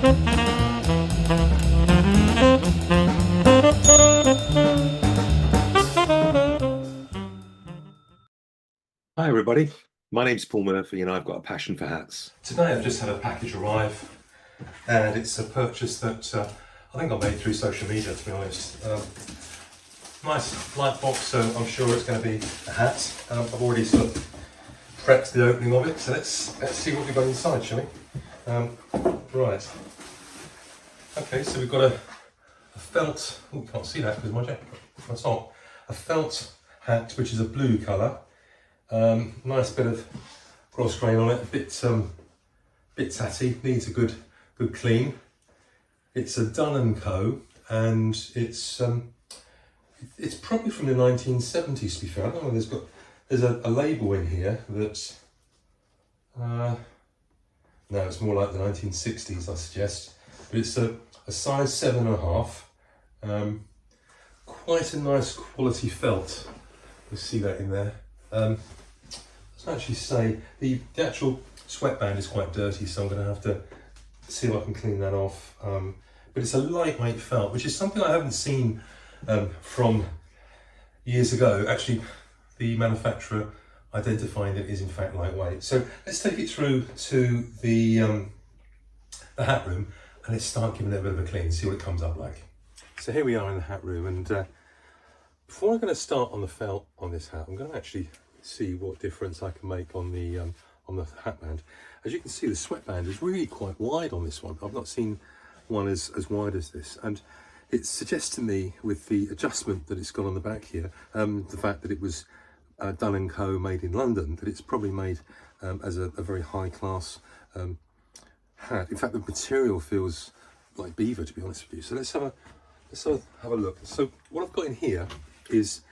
Hi everybody, my name's Paul Murphy and I've got a passion for hats. Today I've just had a package arrive and it's a purchase that I think I made through social media, to be honest. Nice light box, so I'm sure it's going to be a hat. I've already sort of prepped the opening of it, so let's see what we've got inside, shall we? Right. Okay, so we've got a felt, oh, you can't see that because my jacket, that's not. A felt hat which is a blue colour. Nice bit of gloss grain on it, a bit tatty, needs a good clean. It's a Dunn Co and it's probably from the 1970s, to be fair. I don't know, there's a label in here that no, it's more like the 1960s, I suggest. But it's a size 7.5. Quite a nice quality felt. You see that in there. Let's actually say the actual sweatband is quite dirty, so I'm going to have to see if I can clean that off. But it's a lightweight felt, which is something I haven't seen from years ago. Actually, the manufacturer identifying that it is in fact lightweight. So let's take it through to the hat room and let's start giving it a bit of a clean, see what it comes up like. So here we are in the hat room, and before I'm going to start on the felt on this hat, I'm going to actually see what difference I can make on the hat band. As you can see, the sweatband is really quite wide on this one. I've not seen one as wide as this, and it suggests to me, with the adjustment that it's got on the back here, the fact that it was Dunn Co made in London, that it's probably made as a very high class hat. In fact, the material feels like beaver, to be honest with you. So let's have a look. So what I've got in here is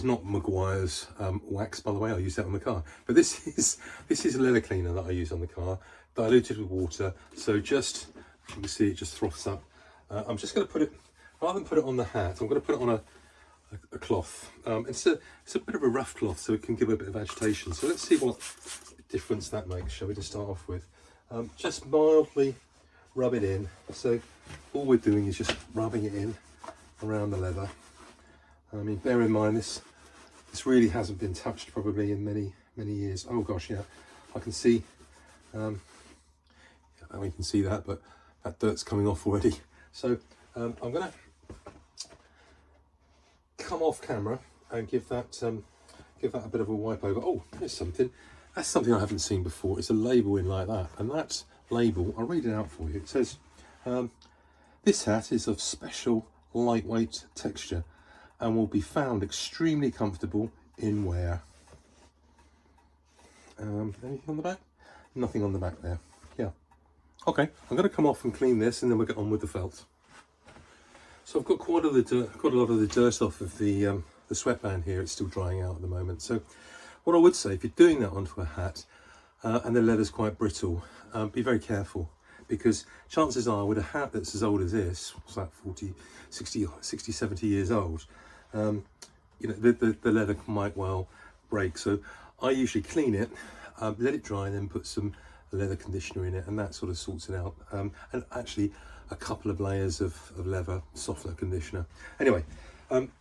not Maguire's wax, by the way. I use that on the car, but this is a leather cleaner that I use on the car, diluted with water. So just, you can see it just froths up. I'm just going to put it, rather than put it on the hat, I'm going to put it on a cloth. It's a bit of a rough cloth, so it can give a bit of agitation. So let's see what difference that makes, shall we, to start off with. Just mildly rub it in. So all we're doing is just rubbing it in around the leather. I mean, bear in mind this really hasn't been touched probably in many years. Oh gosh, yeah, I can see. Yeah, we can see that, but that dirt's coming off already. So I'm going to come off camera and give that a bit of a wipe over. Oh, there's something. That's something I haven't seen before. It's a label in like that, and that label, I'll read it out for you. It says, "This hat is of special lightweight texture and will be found extremely comfortable in wear." Anything on the back? Nothing on the back there. Yeah. Okay, I'm going to come off and clean this, and then we'll get on with the felt. So I've got quite a lot of the dirt off of the sweatband here. It's still drying out at the moment. So what I would say, if you're doing that onto a hat and the leather's quite brittle, be very careful, because chances are with a hat that's as old as this, it's like 40, 60, 70 years old, you know, the leather might well break. So I usually clean it, let it dry, and then put some leather conditioner in it, and that sort of sorts it out. And actually a couple of layers of leather softener conditioner. Anyway, what I'm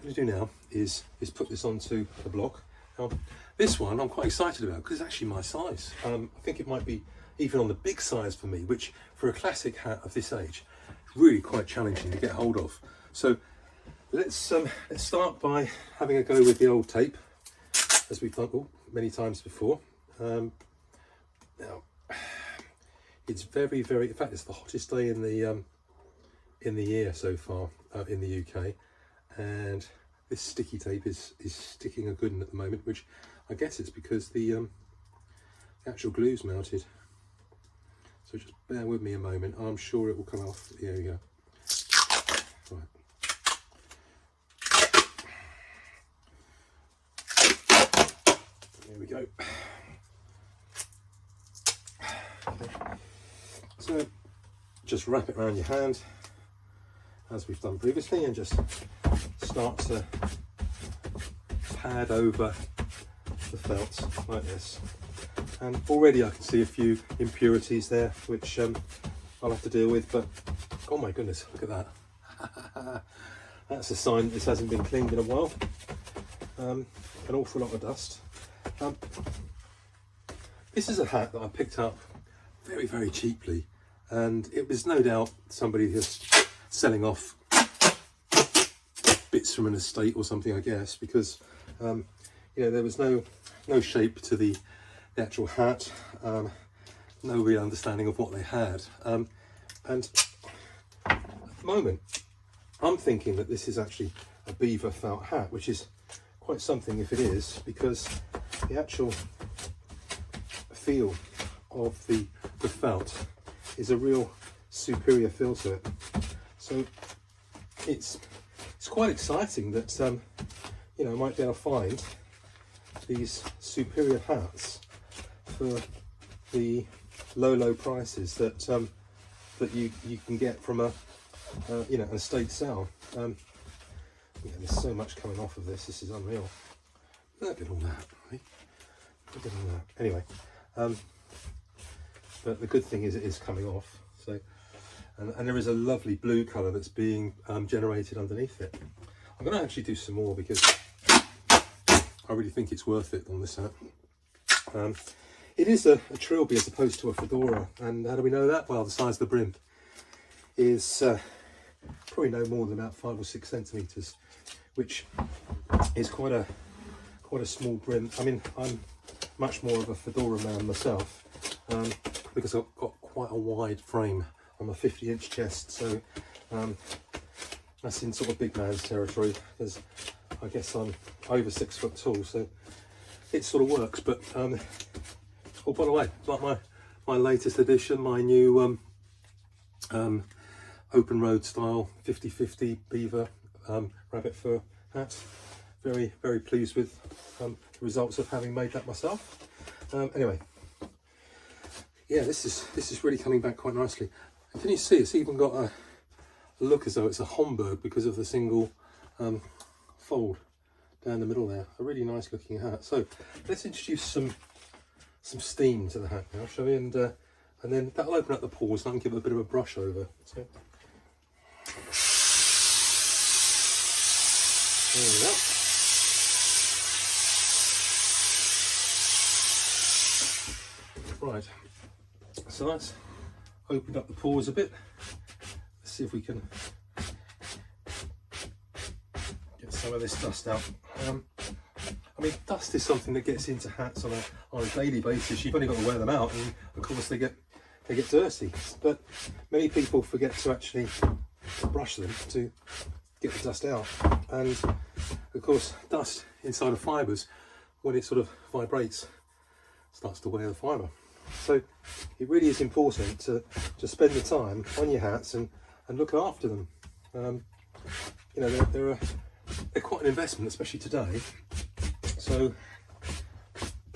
going to do now is put this onto the block. Now, this one I'm quite excited about because it's actually my size. I think it might be even on the big size for me, which for a classic hat of this age, is really quite challenging to get hold of. So let's start by having a go with the old tape, as we've done many times before. Now, it's very, in fact, it's the hottest day in the year so far in the UK, and this sticky tape is sticking a good one at the moment, which I guess it's because the actual glue's melted. So just bear with me a moment. I'm sure it will come off. Here we go. Right. There we go. So just wrap it around your hand as we've done previously, and just start to pad over the felt like this. And already I can see a few impurities there, which I'll have to deal with, but oh my goodness, look at that. That's a sign this hasn't been cleaned in a while. An awful lot of dust. This is a hat that I picked up very, very cheaply, and it was no doubt somebody who's selling off bits from an estate or something, I guess, because you know, there was no shape to the actual hat, no real understanding of what they had, and at the moment I'm thinking that this is actually a beaver felt hat, which is quite something if it is, because the actual feel of the felt is a real superior feel to it. So it's quite exciting that you know, I might be able to find these superior hats for the low prices that that you can get from a you know, an estate sale. Yeah, there's so much coming off of this. This is unreal. Look at all that. Right? Look at all that. Anyway, but the good thing is it is coming off. So, and there is a lovely blue colour that's being generated underneath it. I'm going to actually do some more because I really think it's worth it on this hat. It is a trilby as opposed to a fedora, and how do we know that? Well, the size of the brim is probably no more than about 5 or 6 centimetres, which is quite a small brim. I mean, I'm much more of a fedora man myself, because I've got quite a wide frame on my 50-inch chest, so that's in sort of big man's territory, because I guess I'm over 6 foot tall, so it sort of works. But oh, by the way, like my latest edition, my new open road style 50/50 beaver rabbit fur hat. Very, very pleased with the results of having made that myself. Anyway, yeah, this is really coming back quite nicely. And can you see it's even got a look as though it's a Homburg because of the single fold down the middle there. A really nice looking hat. So let's introduce some steam to the hat now, shall we? And then that'll open up the pores and I can give it a bit of a brush over. So there we go. Right, so that's opened up the pores a bit. Let's see if we can get some of this dust out. I mean, dust is something that gets into hats on a daily basis. You've only got to wear them out, and of course they get dirty. But many people forget to actually brush them to get the dust out. And of course, dust inside of fibres, when it sort of vibrates, starts to wear the fibre. So it really is important to spend the time on your hats and look after them. You know, they're quite an investment, especially today. So,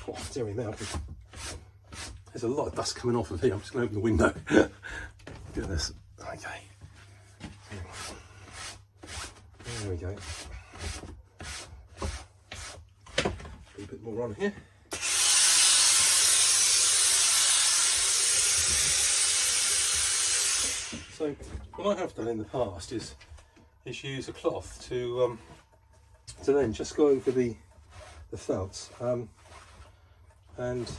oh, dear me, there's a lot of dust coming off of here. I'm just going to open the window. Look at this. Okay. There we go. A bit more on here. So what I have done in the past is use a cloth to then just go over the felts and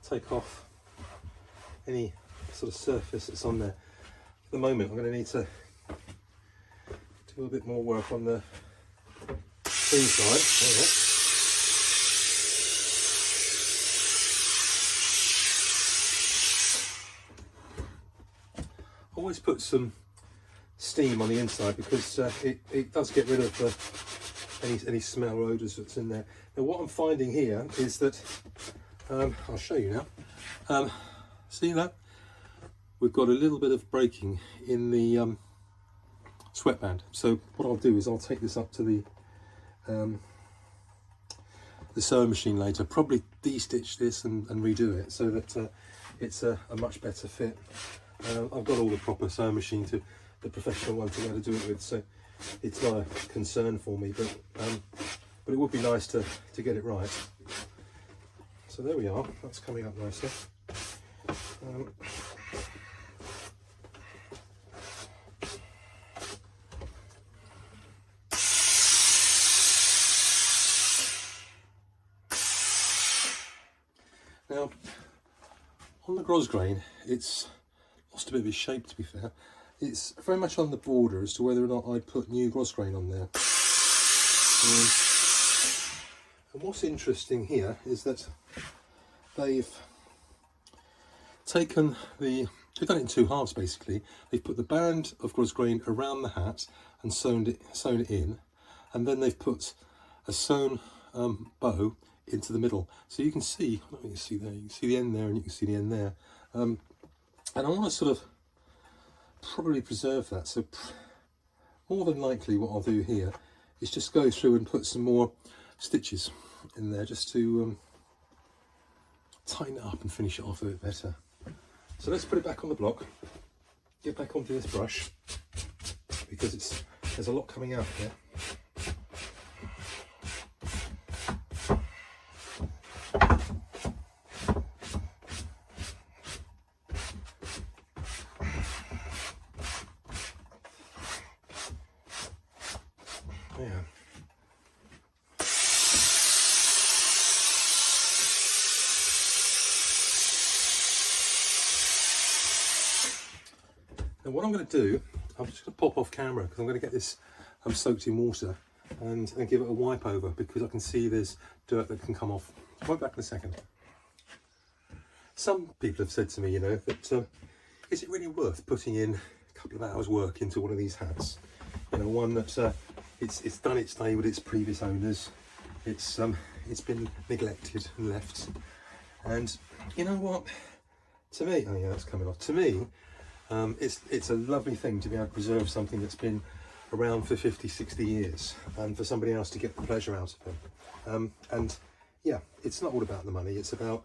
take off any sort of surface that's on there. At the moment I'm going to need to do a bit more work on the inside. There we go. Always put some steam on the inside because it does get rid of any smell or odours that's in there. Now what I'm finding here is that, I'll show you now, see that? We've got a little bit of breaking in the sweatband. So what I'll do is I'll take this up to the sewing machine later, probably de-stitch this and redo it so that it's a much better fit. I've got all the proper sewing machine, the professional one, to be able to do it with, so it's not a concern for me, but it would be nice to get it right. So there we are, that's coming up nicely. Now, on the grosgrain, it's lost a bit of its shape, to be fair. It's very much on the border as to whether or not I'd put new grosgrain on there. And what's interesting here is that they've taken they've done it in two halves basically. They've put the band of grosgrain around the hat and sewn it in, and then they've put a sewn bow into the middle. So you can see, I don't know if you can see there, you can see the end there and you can see the end there. And I want to sort of probably preserve that. So more than likely what I'll do here is just go through and put some more stitches in there just to tighten it up and finish it off a bit better. So let's put it back on the block, get back onto this brush, because there's a lot coming out here. Yeah. Now what I'm going to do, I'm just going to pop off camera because I'm going to get this soaked in water and give it a wipe over, because I can see there's dirt that can come off. I'll be back in a second. Some people have said to me, you know, that is it really worth putting in a couple of hours work into one of these hats? You know, one that it's done its day with its previous owners. It's been neglected and left. And you know what? To me, oh yeah, that's coming off. To me, it's a lovely thing to be able to preserve something that's been around for 50, 60 years, and for somebody else to get the pleasure out of it. And yeah, it's not all about the money. It's about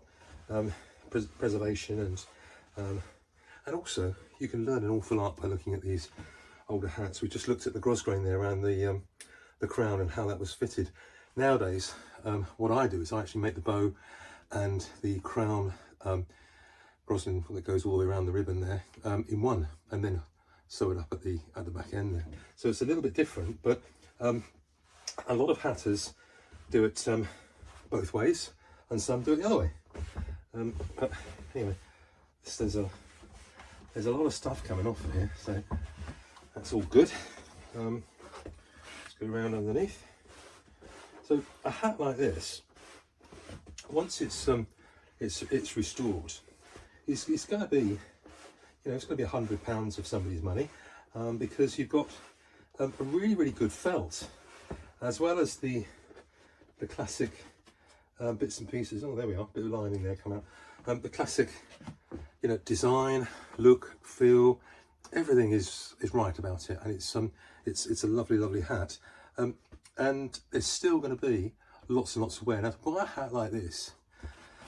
preservation, and also you can learn an awful lot by looking at these older hats. We just looked at the grosgrain there around the crown and how that was fitted. Nowadays, what I do is I actually make the bow and the crown rosin that goes all the way around the ribbon there in one, and then sew it up at the back end there. So it's a little bit different, but a lot of hatters do it both ways, and some do it the other way. But anyway, there's a lot of stuff coming off of here, so that's all good. Let's go around underneath. So a hat like this, once it's restored, it's going to be, you know, it's going to be £100 of somebody's money, because you've got a really, really good felt, as well as the classic bits and pieces. Oh, there we are, bit of lining there come out. The classic, you know, design, look, feel, everything is right about it, and it's a lovely, lovely hat. And there's still going to be lots and lots of wear. Now, to buy a hat like this,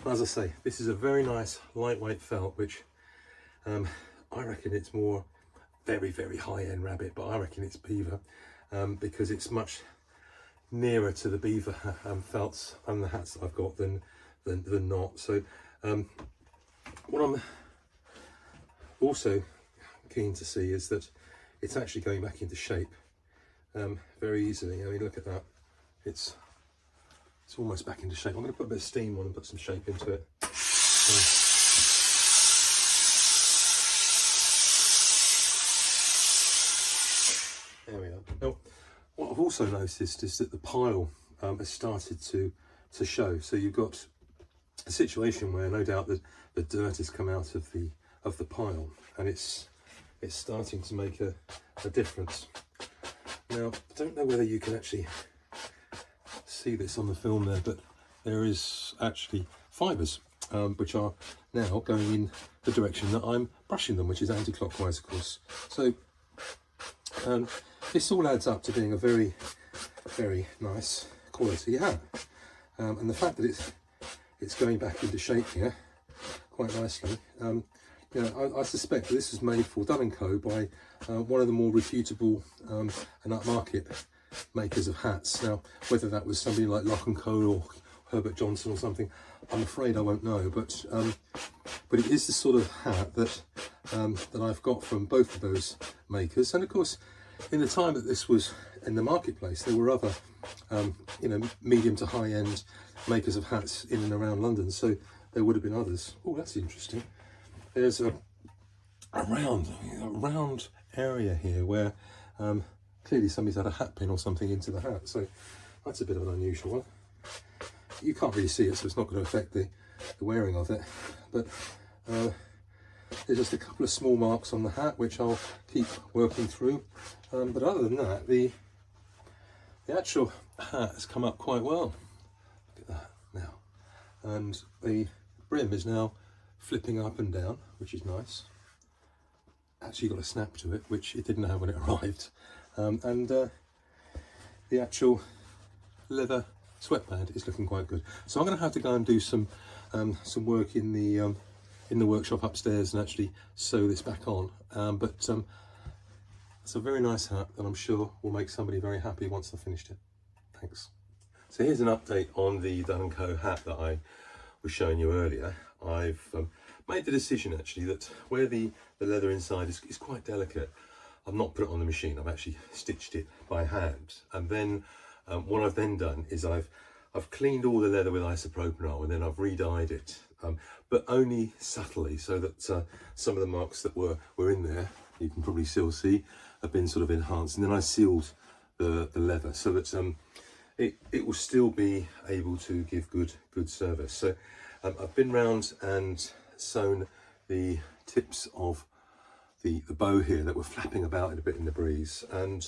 as I say, this is a very nice lightweight felt, which I reckon it's more very, very high-end rabbit, but I reckon it's beaver, because it's much nearer to the beaver felts and the hats that I've got than not. So what I'm also keen to see is that it's actually going back into shape very easily. I mean, look at that, it's almost back into shape. I'm going to put a bit of steam on and put some shape into it. There we are. Now, what I've also noticed is that the pile has started to show. So you've got a situation where no doubt the dirt has come out of the pile, and it's starting to make a difference. Now, I don't know whether you can actually see this on the film there, but there is actually fibres which are now going in the direction that I'm brushing them, which is anti-clockwise, of course. So this all adds up to being a very, very nice quality hat, and the fact that it's going back into shape here quite nicely. You know, I suspect that this was made for Dunn Co by one of the more reputable and upmarket makers of hats. Now, whether that was somebody like Lock&Co or Herbert or something, I'm afraid I won't know. But it is the sort of hat that I've got from both of those makers. And of course, in the time that this was in the marketplace, there were other, you know, medium to high-end makers of hats in and around London. So there would have been others. Oh, that's interesting. There's a round area here where clearly somebody's had a hat pin or something into the hat. So that's a bit of an unusual one. You can't really see it, so it's not going to affect the wearing of it. But there's just a couple of small marks on the hat, which I'll keep working through. But other than that, the actual hat has come up quite well. Look at that now. And the brim is now flipping up and down, which is nice. Actually got a snap to it, which it didn't have when it arrived. And the actual leather sweatband is looking quite good. So I'm going to have to go and do some work in the workshop upstairs and actually sew this back on. But it's a very nice hat that I'm sure will make somebody very happy once I've finished it. Thanks. So here's an update on the Dunn Co hat that I was showing you earlier. I've made the decision actually that where the leather inside is quite delicate, I've not put it on the machine. I've actually stitched it by hand, and then what I've then done is I've cleaned all the leather with isopropanol, and then I've re-dyed it, but only subtly, so that some of the marks that were in there, you can probably still see, have been sort of enhanced. And then I sealed the leather so that it will still be able to give good service. So I've been round and sewn the tips of the bow here that were flapping about a bit in the breeze, and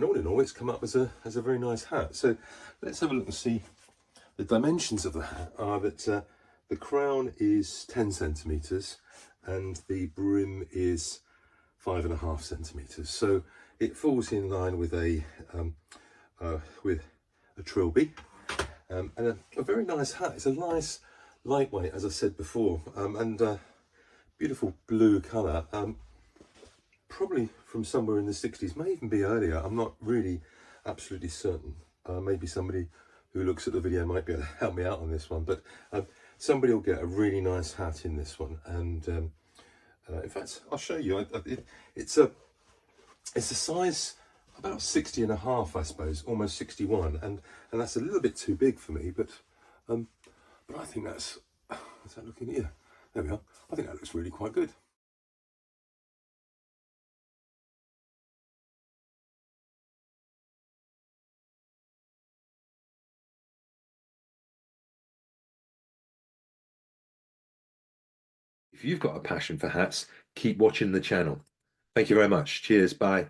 all in all, it's come up as a very nice hat. So let's have a look and see. The dimensions of the hat are that the crown is 10 centimeters and the brim is 5.5 centimeters. So it falls in line with a trilby, and a very nice hat. It's a nice lightweight, as I said before, and beautiful blue colour. Probably from somewhere in the 60s, may even be earlier. I'm not really absolutely certain. Maybe somebody who looks at the video might be able to help me out on this one, but somebody will get a really nice hat in this one. And in fact, I'll show you. It's a size about 60.5, I suppose, almost 61, and that's a little bit too big for me, but I think that's, is that looking here? There we are. I think that looks really quite good. If you've got a passion for hats, keep watching the channel. Thank you very much. Cheers. Bye.